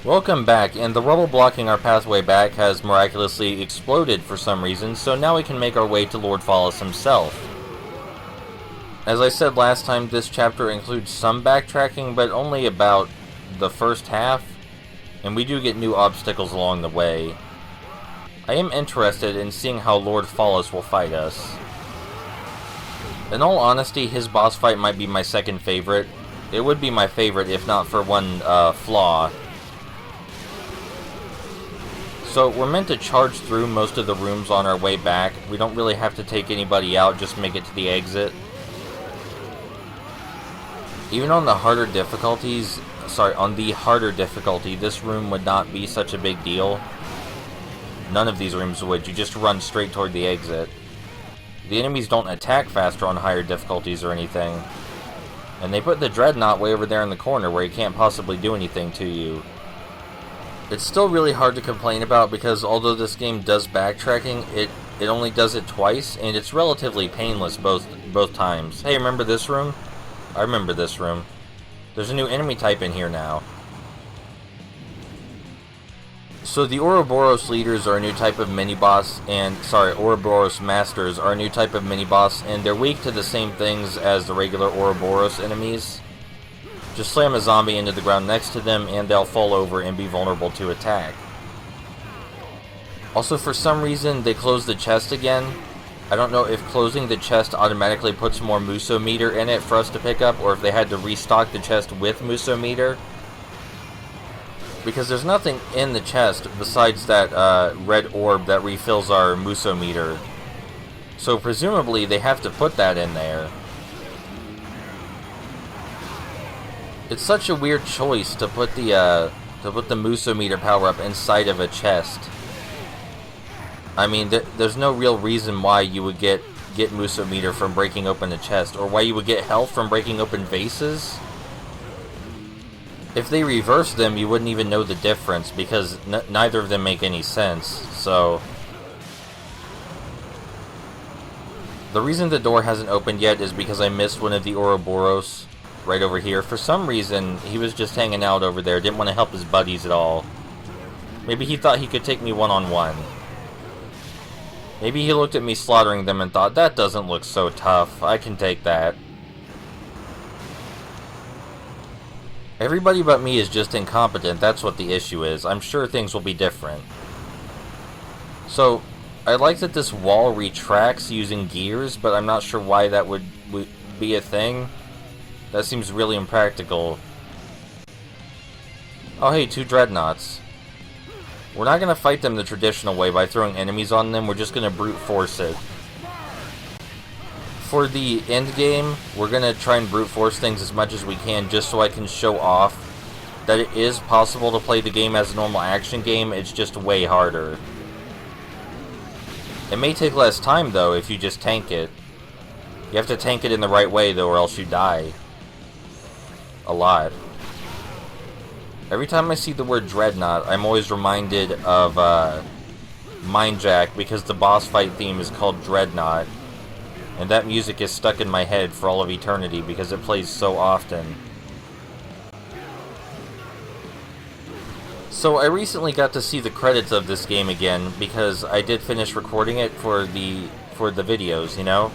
Welcome back, and the rubble blocking our pathway back has miraculously exploded for some reason, so now we can make our way to Lord Fallis himself. As I said last time, this chapter includes some backtracking, but only about the first half, and we do get new obstacles along the way. I am interested in seeing how Lord Fallis will fight us. In all honesty, his boss fight might be my second favorite. It would be my favorite if not for one flaw. So we're meant to charge through most of the rooms on our way back. We don't really have to take anybody out, just make it to the exit. Even on the harder difficulties, on the harder difficulty, this room would not be such a big deal. None of these rooms would. You just run straight toward the exit. The enemies don't attack faster on higher difficulties or anything. And they put the Dreadnought way over there in the corner where he can't possibly do anything to you. It's still really hard to complain about because although this game does backtracking, it only does it twice, and it's relatively painless both times. Hey, remember this room? I remember this room. There's a new enemy type in here now. So the Ouroboros leaders are a new type of mini-boss, and, Ouroboros masters are a new type of mini-boss, and they're weak to the same things as the regular Ouroboros enemies. Just slam a zombie into the ground next to them, and they'll fall over and be vulnerable to attack. Also, for some reason, they closed the chest again. I don't know if closing the chest automatically puts more Muso meter in it for us to pick up, or if they had to restock the chest with Muso meter. Because there's nothing in the chest besides that red orb that refills our Muso meter. So presumably they have to put that in there. It's such a weird choice to put the Muso meter power up inside of a chest. I mean, there's no real reason why you would get Muso meter from breaking open a chest, or why you would get health from breaking open vases. If they reverse them, you wouldn't even know the difference, because neither of them make any sense, so... The reason the door hasn't opened yet is because I missed one of the Ouroboros right over here. For some reason, he was just hanging out over there, didn't want to help his buddies at all. Maybe he thought he could take me one-on-one. Maybe he looked at me slaughtering them and thought, that doesn't look so tough, I can take that. Everybody but me is just incompetent, that's what the issue is. I'm sure things will be different. So, I like that this wall retracts using gears, but I'm not sure why that would be a thing. That seems really impractical. Oh hey, 2 Dreadnoughts. We're not going to fight them the traditional way by throwing enemies on them, we're just going to brute force it. For the end game, we're going to try and brute force things as much as we can just so I can show off that it is possible to play the game as a normal action game, it's just way harder. It may take less time though if you just tank it. You have to tank it in the right way though, or else you die. A lot. Every time I see the word Dreadnought, I'm always reminded of Mindjack, because the boss fight theme is called Dreadnought. And that music is stuck in my head for all of eternity because it plays so often. So I recently got to see the credits of this game again because I did finish recording it for the videos, you know?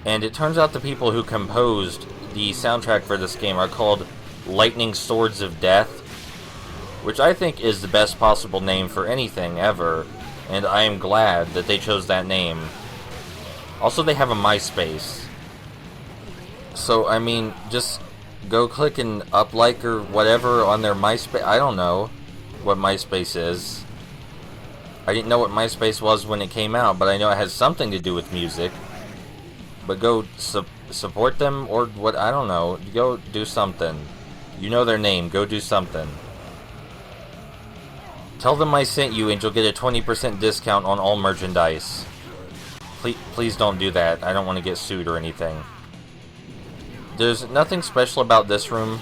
And it turns out the people who composed the soundtrack for this game are called Lightning Swords of Death, which I think is the best possible name for anything ever, and I am glad that they chose that name. Also, they have a MySpace. So, I mean, just go click and up-like or whatever on their MySpace. I don't know what MySpace is. I didn't know what MySpace was when it came out, but I know it has something to do with music. But go support them, or what, I don't know. Go do something. You know their name, go do something. Tell them I sent you and you'll get a 20% discount on all merchandise. Please don't do that. I don't want to get sued or anything. There's nothing special about this room.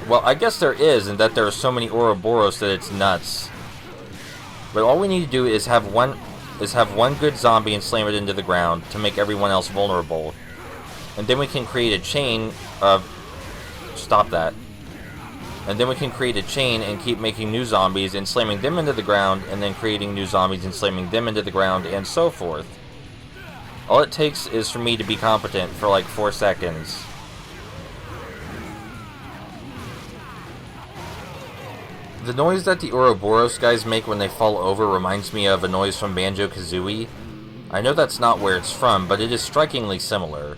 Well, I guess there is, in that there are so many Ouroboros that it's nuts. But all we need to do is have one good zombie and slam it into the ground to make everyone else vulnerable. And then we can create a chain of... Stop that. And then we can create a chain and keep making new zombies and slamming them into the ground, and then creating new zombies and slamming them into the ground, and so forth. All it takes is for me to be competent for like 4 seconds. The noise that the Ouroboros guys make when they fall over reminds me of a noise from Banjo-Kazooie. I know that's not where it's from, but it is strikingly similar.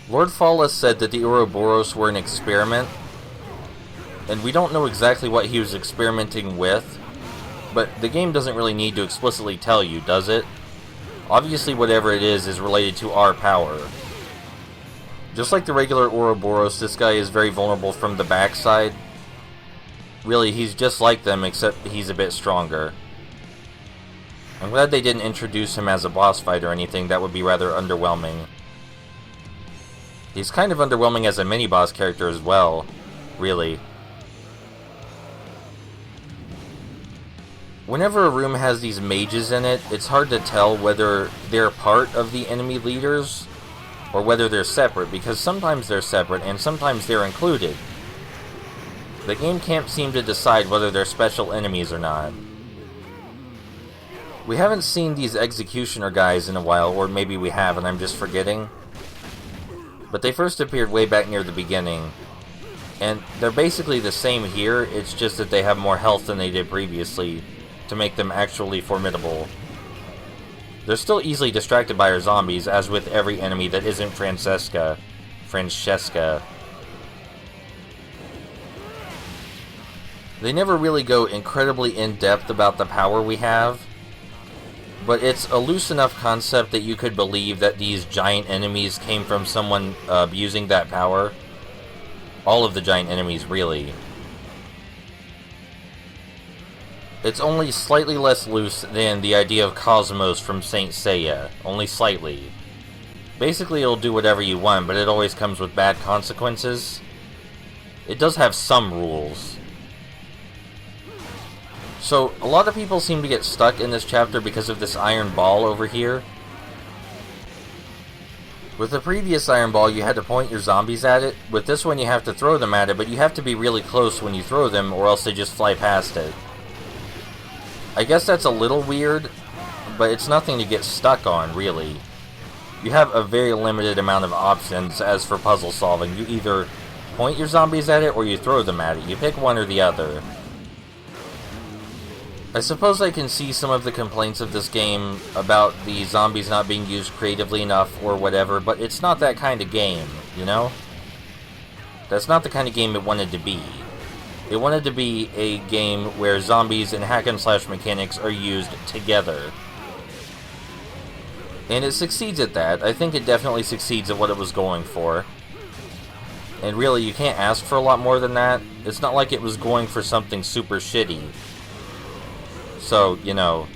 Lord Fallis said that the Ouroboros were an experiment, and we don't know exactly what he was experimenting with, but the game doesn't really need to explicitly tell you, does it? Obviously whatever it is related to our power. Just like the regular Ouroboros, this guy is very vulnerable from the backside. Really, he's just like them, except he's a bit stronger. I'm glad they didn't introduce him as a boss fight or anything. That would be rather underwhelming. He's kind of underwhelming as a mini-boss character as well, really. Whenever a room has these mages in it, it's hard to tell whether they're part of the enemy leaders or whether they're separate, because sometimes they're separate and sometimes they're included. The game can't seem to decide whether they're special enemies or not. We haven't seen these executioner guys in a while, or maybe we have and I'm just forgetting. But they first appeared way back near the beginning. And they're basically the same here, it's just that they have more health than they did previously to make them actually formidable. They're still easily distracted by our zombies, as with every enemy that isn't Francesca. They never really go incredibly in-depth about the power we have, but it's a loose enough concept that you could believe that these giant enemies came from someone abusing that power. All of the giant enemies, really. It's only slightly less loose than the idea of Cosmos from Saint Seiya, only slightly. Basically, it'll do whatever you want, but it always comes with bad consequences. It does have some rules. So, a lot of people seem to get stuck in this chapter because of this iron ball over here. With the previous iron ball, you had to point your zombies at it. With this one, you have to throw them at it, but you have to be really close when you throw them, or else they just fly past it. I guess that's a little weird, but it's nothing to get stuck on, really. You have a very limited amount of options as for puzzle solving. You either point your zombies at it, or you throw them at it. You pick one or the other. I suppose I can see some of the complaints of this game about the zombies not being used creatively enough or whatever, but it's not that kind of game, you know? That's not the kind of game it wanted to be. It wanted to be a game where zombies and hack-and-slash mechanics are used together. And it succeeds at that. I think it definitely succeeds at what it was going for. And really, you can't ask for a lot more than that. It's not like it was going for something super shitty. So, you know,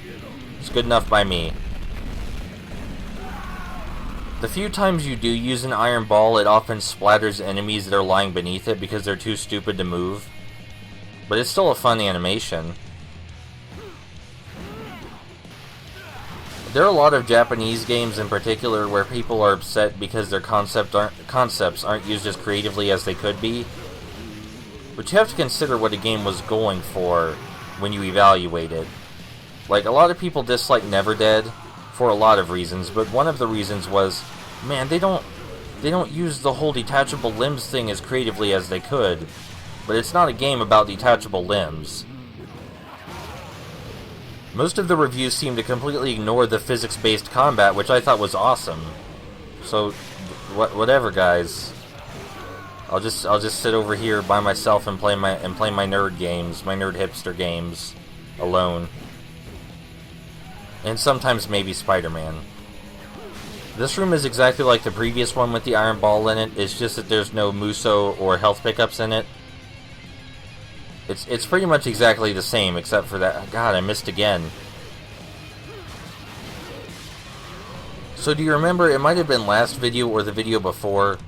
it's good enough by me. The few times you do use an iron ball, it often splatters enemies that are lying beneath it because they're too stupid to move. But it's still a fun animation. There are a lot of Japanese games in particular where people are upset because their concepts aren't used as creatively as they could be. But you have to consider what a game was going for when you evaluate it. Like, a lot of people dislike Never Dead for a lot of reasons, but one of the reasons was, man, they don't use the whole detachable limbs thing as creatively as they could. But it's not a game about detachable limbs. Most of the reviews seem to completely ignore the physics-based combat, which I thought was awesome. So, whatever, guys. I'll just sit over here by myself and play my nerd games, my nerd hipster games, alone. And sometimes maybe Spider-Man. This room is exactly like the previous one with the iron ball in it. It's just that there's no Muso or health pickups in it. It's pretty much exactly the same, except for that. God, I missed again. So do you remember, it might have been last video or the video before,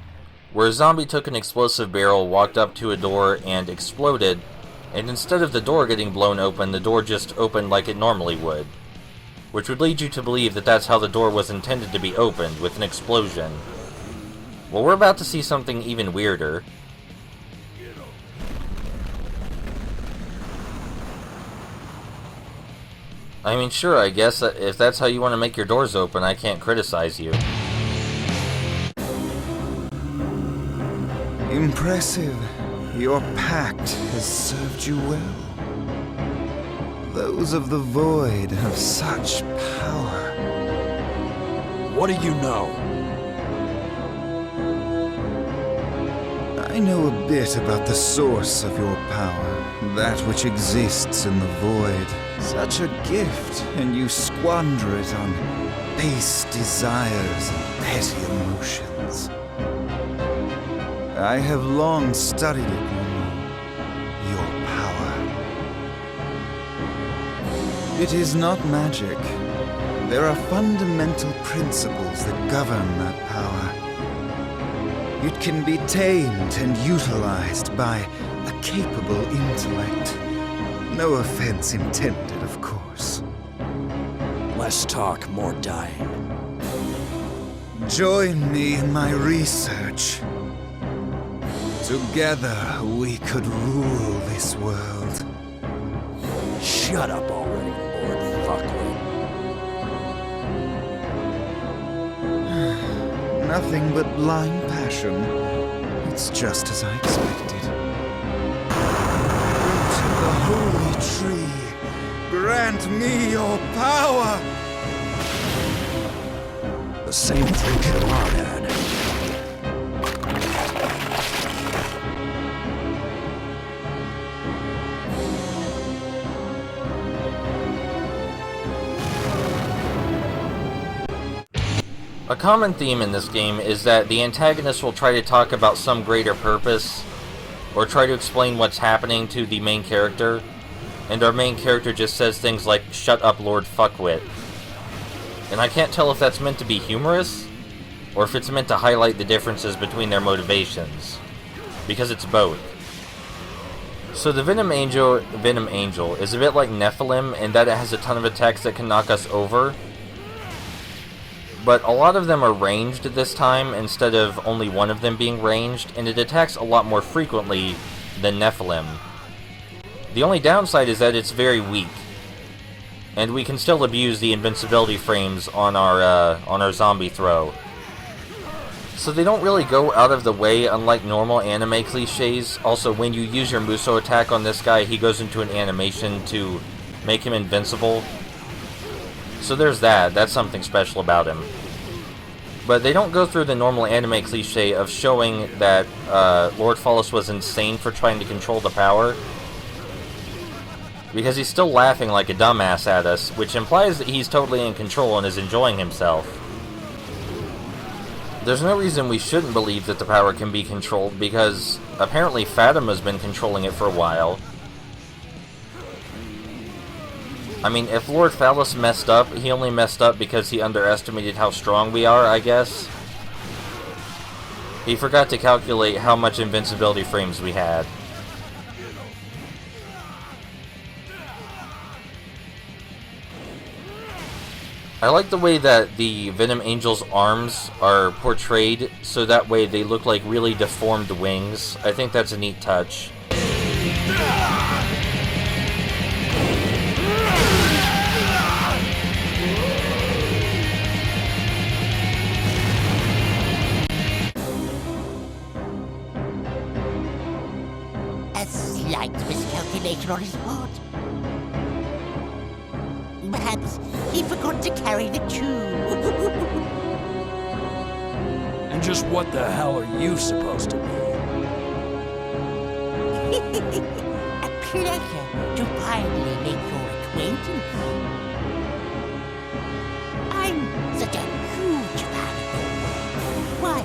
where a zombie took an explosive barrel, walked up to a door, and exploded, and instead of the door getting blown open, the door just opened like it normally would. Which would lead you to believe that that's how the door was intended to be opened, with an explosion. Well, we're about to see something even weirder. I mean, sure, I guess if that's how you want to make your doors open, I can't criticize you. Impressive. Your pact has served you well. Those of the Void have such power. What do you know? I know a bit about the source of your power, that which exists in the Void. Such a gift, and you squander it on base desires and petty emotions. I have long studied it, your power. It is not magic. There are fundamental principles that govern that power. It can be tamed and utilized by a capable intellect. No offense intended, of course. Less talk, more dying. Join me in my research. Together, we could rule this world. Shut up already, Lord Fuckwit. Nothing but blind passion. It's just as I expected. Root of the holy tree, grant me your power! The same thing Shamar had. A common theme in this game is that the antagonist will try to talk about some greater purpose, or try to explain what's happening to the main character, and our main character just says things like, "Shut up, Lord Fuckwit." And I can't tell if that's meant to be humorous, or if it's meant to highlight the differences between their motivations, because it's both. So the Venom Angel is a bit like Nephilim in that it has a ton of attacks that can knock us over, but a lot of them are ranged this time instead of only one of them being ranged, and it attacks a lot more frequently than Nephilim. The only downside is that it's very weak, and we can still abuse the invincibility frames on our zombie throw. So they don't really go out of the way, unlike normal anime cliches. Also, when you use your Muso attack on this guy, he goes into an animation to make him invincible. So there's that. That's something special about him. But they don't go through the normal anime cliche of showing that Lord Phallus was insane for trying to control the power, because he's still laughing like a dumbass at us, which implies that he's totally in control and is enjoying himself. There's no reason we shouldn't believe that the power can be controlled, because apparently Fatima's been controlling it for a while. I mean, if Lord Phallus messed up, he only messed up because he underestimated how strong we are, I guess. He forgot to calculate how much invincibility frames we had. I like the way that the Venom Angel's arms are portrayed, so that way they look like really deformed wings. I think that's a neat touch. A slight miscalculation on his part. Perhaps he forgot to carry the tube. And just what the hell are you supposed to be? A pleasure to finally make your acquaintance. I'm such a huge fan of your work. Why,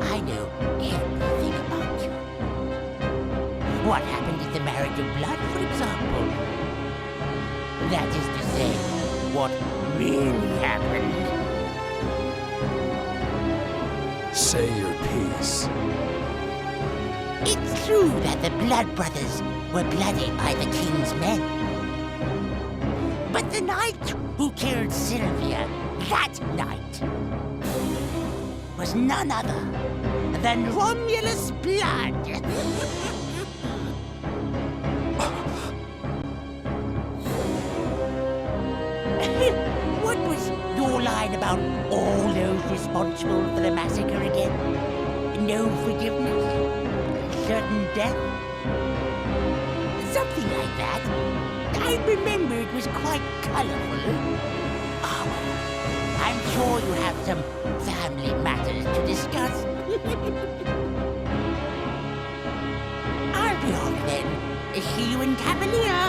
I know everything about you. What happened at the Marriage of Blood, for example? That is to say, what really happened. Say your piece. It's true that the Blood Brothers were blooded by the King's men. But the knight who killed Sylvia that night was none other than Romulus Blood. about all those responsible for the massacre again? No forgiveness? Certain death? Something like that. I remember it was quite colorful. Oh, well, I'm sure you have some family matters to discuss. I'll be off then. See you in Cavalier.